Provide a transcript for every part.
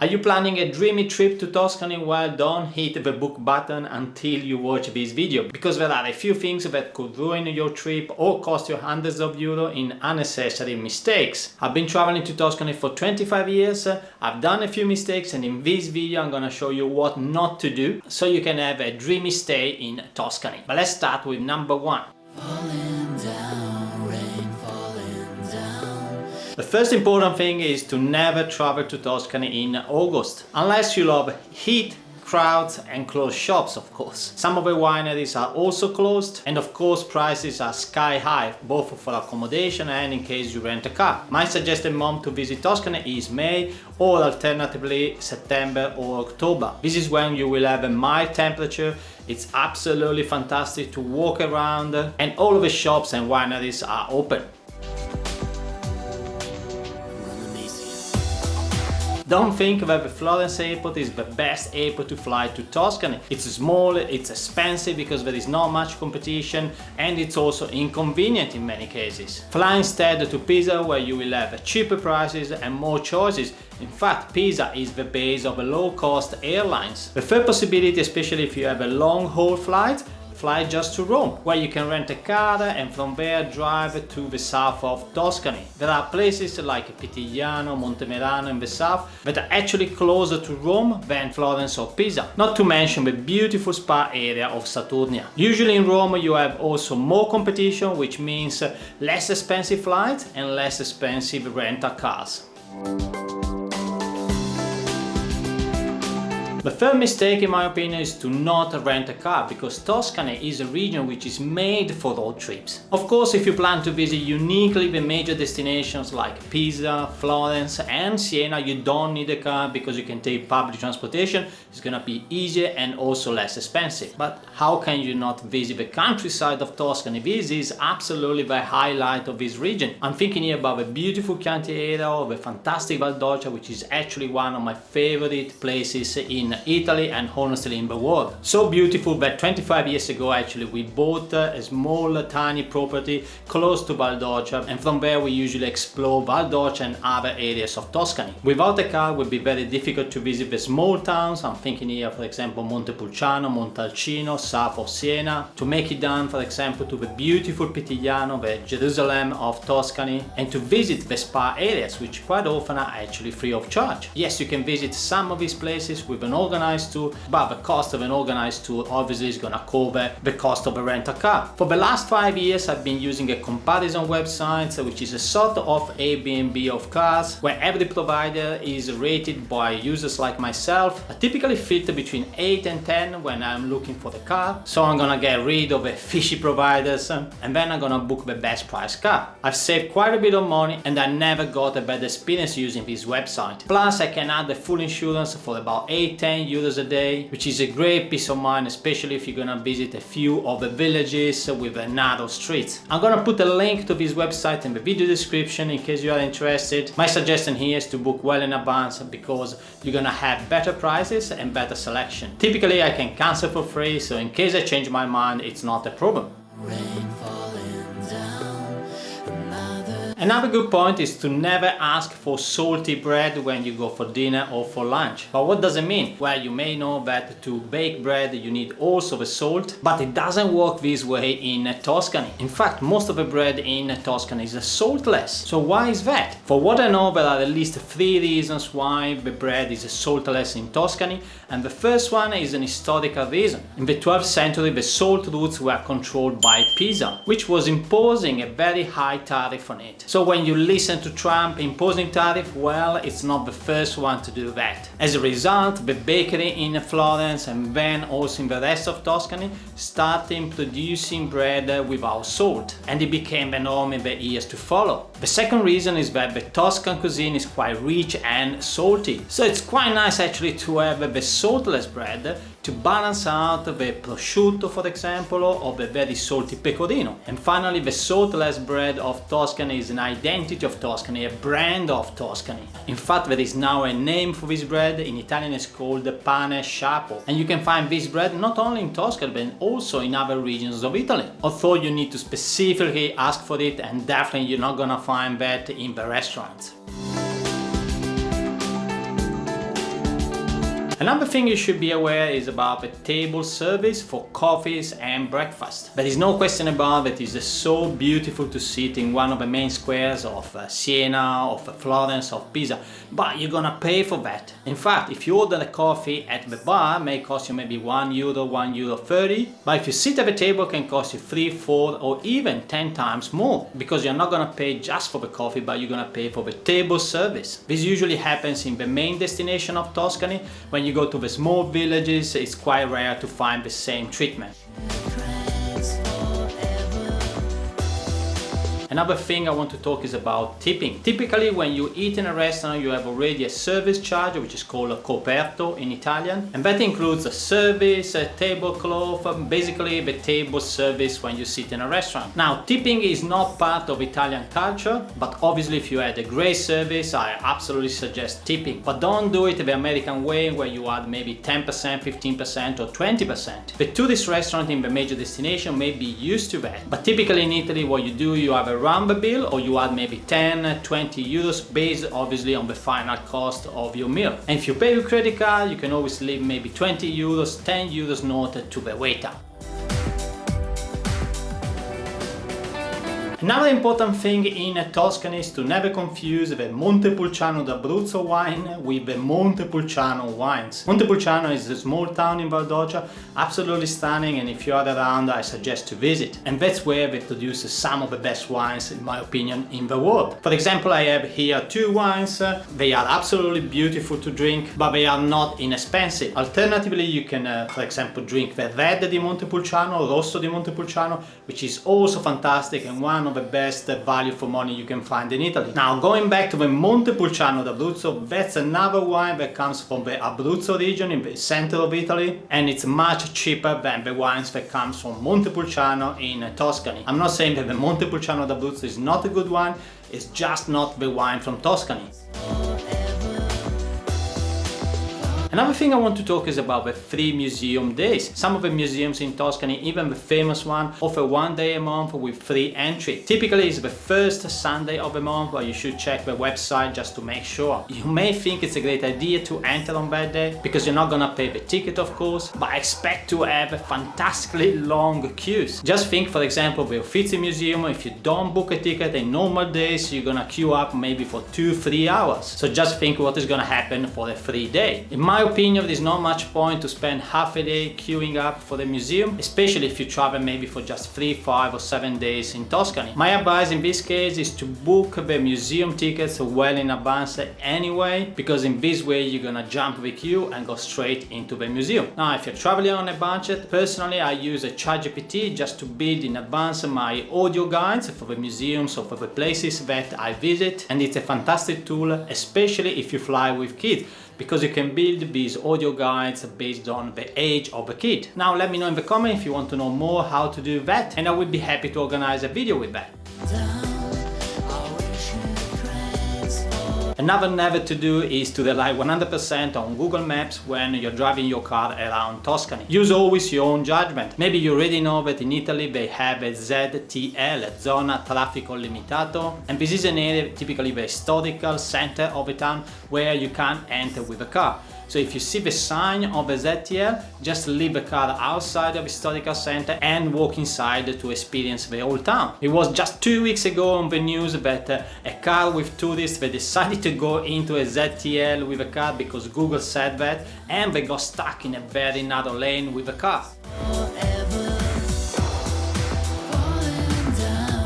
Are you planning a dreamy trip to Tuscany? Well, don't hit the book button until you watch this video, because there are a few things that could ruin your trip or cost you hundreds of euros in unnecessary mistakes. I've been traveling to Tuscany for 25 years, I've done a few mistakes, and in this video I'm gonna show you what not to do so you can have a dreamy stay in Tuscany. But let's start with number one. The first important thing is to never travel to Tuscany in August, unless you love heat, crowds and closed shops, of course. Some of the wineries are also closed, and of course prices are sky high, both for accommodation and in case you rent a car. My suggested month to visit Tuscany is May, or alternatively September or October. This is when you will have a mild temperature. It's absolutely fantastic to walk around, and all of the shops and wineries are open. Don't think that the Florence airport is the best airport to fly to Tuscany. It's small, it's expensive because there is not much competition, and it's also inconvenient in many cases. Fly instead to Pisa, where you will have cheaper prices and more choices. In fact, Pisa is the base of low-cost airlines. The third possibility, especially if you have a long-haul flight, fly just to Rome, where you can rent a car and from there drive to the south of Tuscany. There are places like Pitigliano, Montemerano in the south that are actually closer to Rome than Florence or Pisa, not to mention the beautiful spa area of Saturnia. Usually in Rome you have also more competition, which means less expensive flights and less expensive rental cars. The third mistake, in my opinion, is to not rent a car, because Tuscany is a region which is made for road trips. Of course, if you plan to visit uniquely the major destinations like Pisa, Florence and Siena, you don't need a car because you can take public transportation. It's gonna be easier and also less expensive. But how can you not visit the countryside of Tuscany? This is absolutely the highlight of this region. I'm thinking here about the beautiful Chianti area, of the fantastic Val d'Orcia, which is actually one of my favorite places in Italy and honestly in the world. So beautiful that 25 years ago actually we bought a small tiny property close to Val d'Orcia, and from there we usually explore Val d'Orcia and other areas of Tuscany. Without a car it would be very difficult to visit the small towns. I'm thinking here, for example, Montepulciano, Montalcino, south of Siena. To make it down, for example, to the beautiful Pitigliano, the Jerusalem of Tuscany, and to visit the spa areas, which quite often are actually free of charge. Yes, you can visit some of these places with an organized tour, but the cost of an organized tour obviously is gonna cover the cost of a rental car. For the last 5 years I've been using a comparison website, which is a sort of Airbnb of cars, where every provider is rated by users like myself. I typically filter between 8 and 10 when I'm looking for the car, so I'm gonna get rid of the fishy providers and then I'm gonna book the best price car. I've saved quite a bit of money and I never got a bad experience using this website. Plus I can add the full insurance for about 8-10 euros a day, which is a great peace of mind, especially if you're gonna visit a few of the villages with a narrow streets. I'm gonna put a link to this website in the video description in case you are interested. My suggestion here is to book well in advance, because you're gonna have better prices and better selection. Typically I can cancel for free, so in case I change my mind, it's not a problem. Another good point is to never ask for salty bread when you go for dinner or for lunch. But what does it mean? Well, you may know that to bake bread you need also the salt, but it doesn't work this way in Tuscany. In fact, most of the bread in Tuscany is saltless. So why is that? For what I know, there are at least 3 reasons why the bread is saltless in Tuscany, and the first one is an historical reason. In the 12th century, the salt routes were controlled by Pisa, which was imposing a very high tariff on it. So when you listen to Trump imposing tariff, well, it's not the first one to do that. As a result, the bakery in Florence and then also in the rest of Tuscany started producing bread without salt, and it became the norm in the years to follow. The second reason is that the Tuscan cuisine is quite rich and salty, so it's quite nice actually to have the saltless bread to balance out the prosciutto, for example, or the very salty pecorino. And finally, the saltless bread of Tuscany is an identity of Tuscany, a brand of Tuscany. In fact, there is now a name for this bread. In Italian it's called pane sciapo, and you can find this bread not only in Tuscany but also in other regions of Italy. Although you need to specifically ask for it, and definitely you're not gonna find that in the restaurants. Another thing you should be aware is about the table service for coffees and breakfast. There is no question about it is so beautiful to sit in one of the main squares of Siena, of Florence, of Pisa, but you're gonna pay for that. In fact, if you order a coffee at the bar, it may cost you maybe €1, €1.30, but if you sit at the table, it can cost you 3, 4, or even 10 times more, because you're not gonna pay just for the coffee, but you're gonna pay for the table service. This usually happens in the main destination of Tuscany. When you go to the small villages, it's quite rare to find the same treatment. Another thing I want to talk is about tipping. Typically, when you eat in a restaurant, you have already a service charge, which is called a coperto in Italian, and that includes a service, a tablecloth, basically the table service when you sit in a restaurant. Now, tipping is not part of Italian culture, but obviously if you had a great service, I absolutely suggest tipping. But don't do it the American way, where you add maybe 10%, 15% or 20%. The tourist restaurant in the major destination may be used to that, but typically in Italy what you do, you have a round the bill, or you add maybe 10, 20 euros based obviously on the final cost of your meal. And if you pay with credit card, you can always leave maybe 20 euros, 10 euros note to the waiter. Another important thing in Tuscany is to never confuse the Montepulciano d'Abruzzo wine with the Montepulciano wines. Montepulciano is a small town in Valdoggia, absolutely stunning, and if you are around, I suggest to visit. And that's where they produce some of the best wines, in my opinion, in the world. For example, I have here 2 wines. They are absolutely beautiful to drink, but they are not inexpensive. Alternatively, you can, for example, drink the Red di Montepulciano, Rosso di Montepulciano, which is also fantastic and one of the best value for money you can find in Italy. Now, going back to the Montepulciano d'Abruzzo, that's another wine that comes from the Abruzzo region in the center of Italy, and it's much cheaper than the wines that comes from Montepulciano in Tuscany. I'm not saying that the Montepulciano d'Abruzzo is not a good wine, it's just not the wine from Tuscany. Another thing I want to talk is about the free museum days. Some of the museums in Tuscany, even the famous one, offer 1 day a month with free entry. Typically it's the first Sunday of the month, but you should check the website just to make sure. You may think it's a great idea to enter on that day, because you're not gonna pay the ticket of course, but expect to have fantastically long queues. Just think, for example, the Uffizi Museum, if you don't book a ticket in normal days, you're gonna queue up maybe for 2-3 hours. So just think what is gonna happen for a free day. In my opinion, there's not much point to spend half a day queuing up for the museum, especially if you travel maybe for just 3, 5 or 7 days in Tuscany. My advice in this case is to book the museum tickets well in advance anyway, because in this way you're gonna jump the queue and go straight into the museum. Now, if you're traveling on a budget, personally I use a ChatGPT just to build in advance my audio guides for the museums or for the places that I visit, and it's a fantastic tool, especially if you fly with kids, because you can build these audio guides based on the age of the kid. Now let me know in the comment if you want to know more how to do that, and I will be happy to organize a video with that. Another never to do is to rely 100% on Google Maps when you're driving your car around Tuscany. Use always your own judgment. Maybe you already know that in Italy they have a ZTL, Zona Traffico Limitato, and this is an area, typically the historical center of a town, where you can't enter with a car. So if you see the sign of a ZTL, just leave the car outside of the historical center and walk inside to experience the whole town. It was just 2 weeks ago on the news that a car with tourists, they decided to go into a ZTL with a car because Google said that, and they got stuck in a very narrow lane with a car.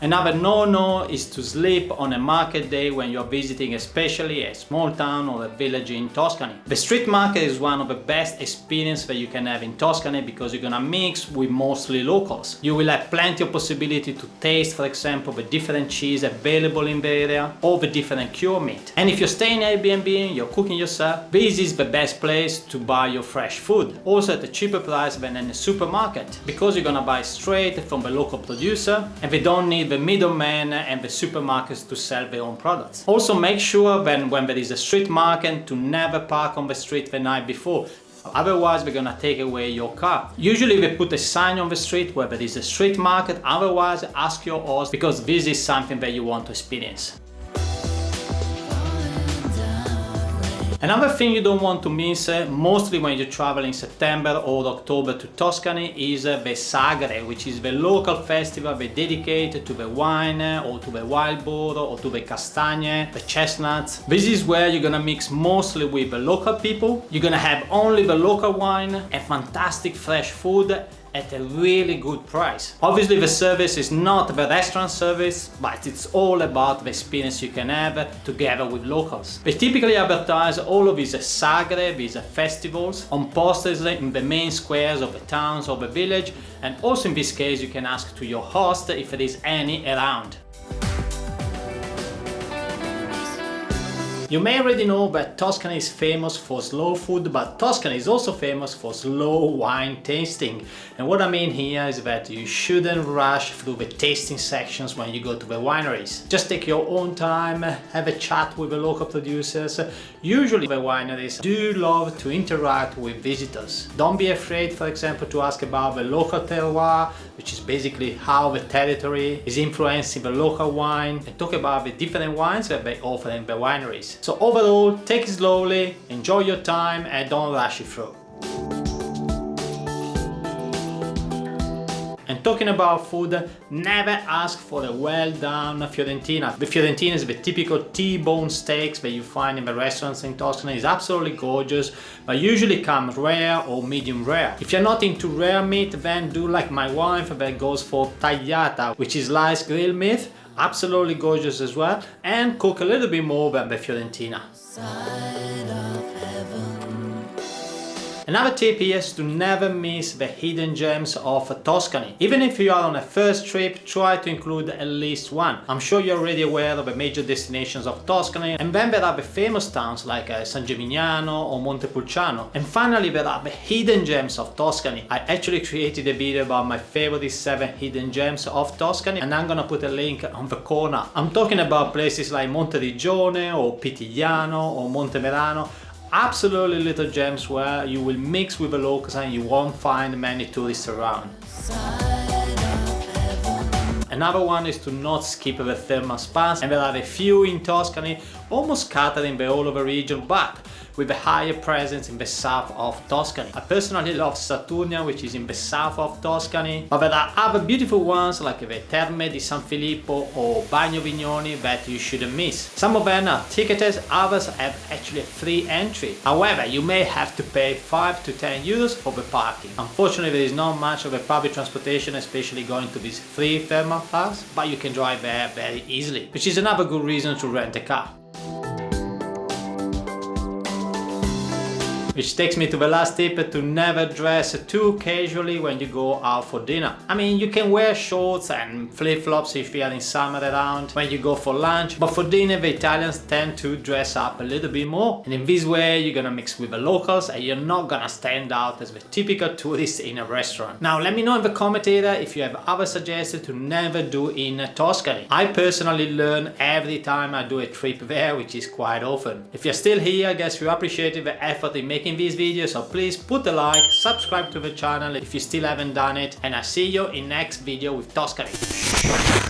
Another no-no is to sleep on a market day when you're visiting especially a small town or a village in Tuscany. The street market is one of the best experiences that you can have in Tuscany, because you're gonna mix with mostly locals. You will have plenty of possibility to taste, for example, the different cheese available in the area or the different cured meat. And if you're staying in Airbnb and you're cooking yourself, this is the best place to buy your fresh food, also at a cheaper price than in a supermarket, because you're gonna buy straight from the local producer and they don't need the middlemen and the supermarkets to sell their own products. Also make sure when there is a street market to never park on the street the night before. Otherwise they're gonna take away your car. Usually they put a sign on the street where there is a street market, otherwise ask your host, because this is something that you want to experience. Another thing you don't want to miss, mostly when you travel in September or October to Tuscany, is the Sagra, which is the local festival they dedicate to the wine or to the wild boar or to the castagne, the chestnuts. This is where you're gonna mix mostly with the local people. You're gonna have only the local wine and fantastic fresh food at a really good price. Obviously the service is not the restaurant service, but it's all about the experience you can have together with locals. They typically advertise all of these Sagre, these festivals, on posters in the main squares of the towns or the village, and also in this case you can ask to your host if there is any around. You may already know that Tuscany is famous for slow food, but Tuscany is also famous for slow wine tasting. And what I mean here is that you shouldn't rush through the tasting sections when you go to the wineries. Just take your own time, have a chat with the local producers. Usually the wineries do love to interact with visitors. Don't be afraid, for example, to ask about the local terroir, which is basically how the territory is influencing the local wine, and talk about the different wines that they offer in the wineries. So overall, take it slowly, enjoy your time and don't rush it through. And talking about food, never ask for a well-done Fiorentina. The Fiorentina is the typical T-bone steaks that you find in the restaurants in Tuscany. It's absolutely gorgeous, but usually comes rare or medium rare. If you're not into rare meat, then do like my wife that goes for tagliata, which is sliced grilled meat. Absolutely gorgeous as well, and cook a little bit more than the Fiorentina. Another tip here is to never miss the hidden gems of Tuscany. Even if you are on a first trip, try to include at least one. I'm sure you're already aware of the major destinations of Tuscany, and then there are the famous towns like San Gimignano or Montepulciano. And finally there are the hidden gems of Tuscany. I actually created a video about my favorite 7 hidden gems of Tuscany, and I'm gonna put a link on the corner. I'm talking about places like Monteriggione or Pitigliano or Montemerano. Absolutely little gems where you will mix with the locals and you won't find many tourists around. Another one is to not skip the thermal spas, and there are a few in Tuscany, almost scattered in the whole of the region, but with a higher presence in the south of Tuscany. I personally love Saturnia, which is in the south of Tuscany, but there are other beautiful ones like the Terme di San Filippo or Bagno Vignoni that you shouldn't miss. Some of them are ticketed, others have actually a free entry. However, you may have to pay 5 to 10 euros for the parking. Unfortunately, there is not much of a public transportation, especially going to these free thermal parks, but you can drive there very easily, which is another good reason to rent a car. Which takes me to the last tip, to never dress too casually when you go out for dinner. I mean, you can wear shorts and flip-flops if you are in summer around when you go for lunch, but for dinner the Italians tend to dress up a little bit more, and in this way you're gonna mix with the locals and you're not gonna stand out as the typical tourist in a restaurant. Now let me know in the comment area if you have other suggestions to never do in Tuscany. I personally learn every time I do a trip there, which is quite often. If you're still here, I guess you appreciated the effort in making this video, so please put a like, subscribe to the channel if you still haven't done it, and I'll see you in next video with Tuscany.